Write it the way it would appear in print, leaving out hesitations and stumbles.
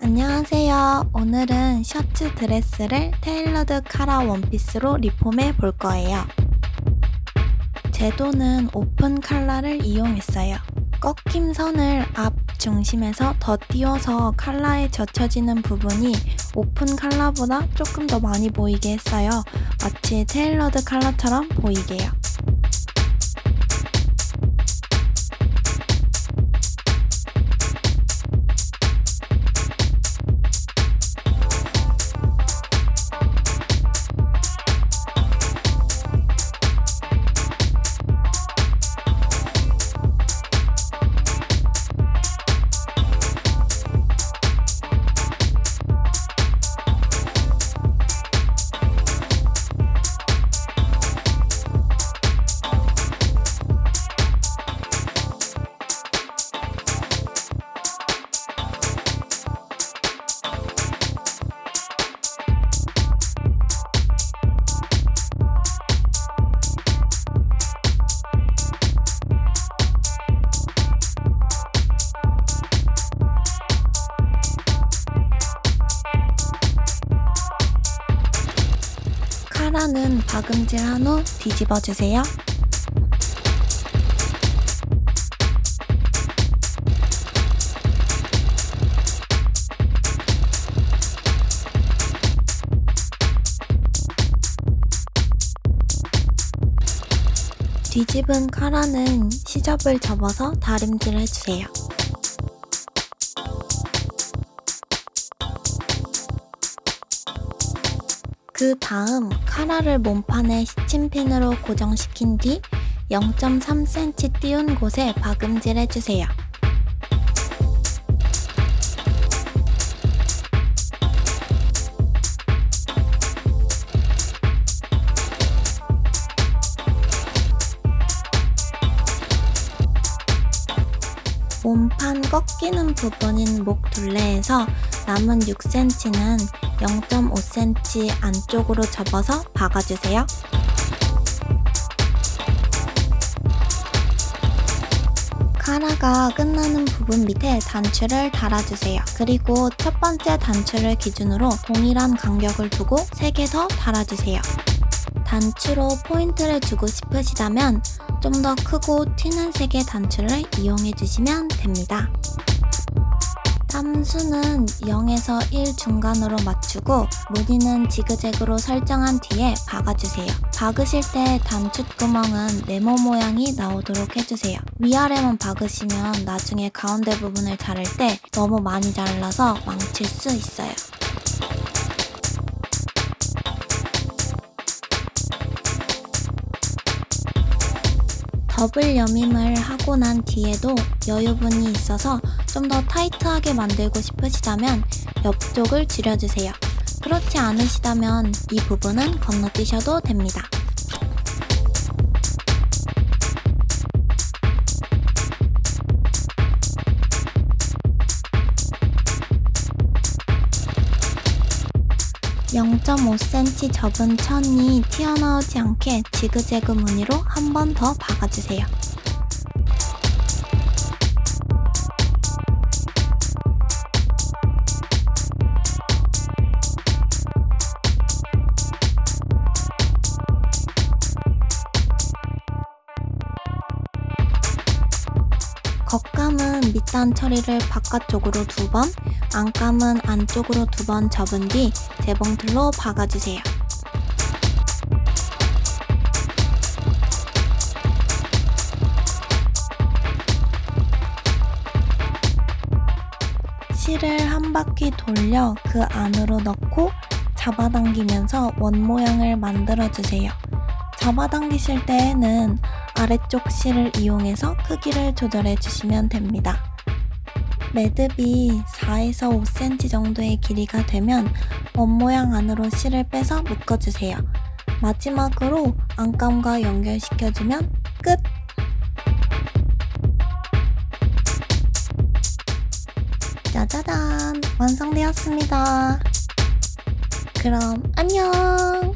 안녕하세요. 오늘은 셔츠 드레스를 테일러드 카라 원피스로 리폼해 볼 거예요. 제도는 오픈 칼라를 이용했어요. 꺾임 선을 앞 중심에서 더 띄워서 칼라에 젖혀지는 부분이 오픈 칼라보다 조금 더 많이 보이게 했어요. 마치 테일러드 칼라처럼 보이게요. 카라는 박음질한 후 뒤집어주세요. 뒤집은 카라는 시접을 접어서 다림질을 해주세요. 그 다음 카라를 몸판에 시침핀으로 고정시킨 뒤 0.3cm 띄운 곳에 박음질 해주세요. 몸판 꺾이는 부분인 목 둘레에서 남은 6cm는 0.5cm 안쪽으로 접어서 박아주세요. 카라가 끝나는 부분 밑에 단추를 달아주세요. 그리고 첫 번째 단추를 기준으로 동일한 간격을 두고 3개 더 달아주세요. 단추로 포인트를 주고 싶으시다면 좀 더 크고 튀는 색의 단추를 이용해 주시면 됩니다. 땀수는 0에서 1 중간으로 맞추고 무늬는 지그재그로 설정한 뒤에 박아주세요. 박으실 때 단추구멍은 네모 모양이 나오도록 해주세요. 위아래만 박으시면 나중에 가운데 부분을 자를 때 너무 많이 잘라서 망칠 수 있어요. 더블 여밈을 하고 난 뒤에도 여유분이 있어서 좀 더 타이트하게 만들고 싶으시다면 옆쪽을 줄여주세요. 그렇지 않으시다면 이 부분은 건너뛰셔도 됩니다. (0.5cm) 접은 천이 튀어나오지 않게 지그재그 무늬로 한 번 더 박아주세요. 겉감은 밑단 처리를 바깥쪽으로 2번, 안감은 안쪽으로 2번 접은 뒤 재봉틀로 박아주세요. 실을 한 바퀴 돌려 그 안으로 넣고 잡아당기면서 원 모양을 만들어주세요. 잡아당기실 때에는 아래쪽 실을 이용해서 크기를 조절해 주시면 됩니다. 매듭이 4에서 5cm 정도의 길이가 되면 원 모양 안으로 실을 빼서 묶어주세요. 마지막으로 안감과 연결시켜주면 끝! 짜자잔! 완성되었습니다. 그럼 안녕!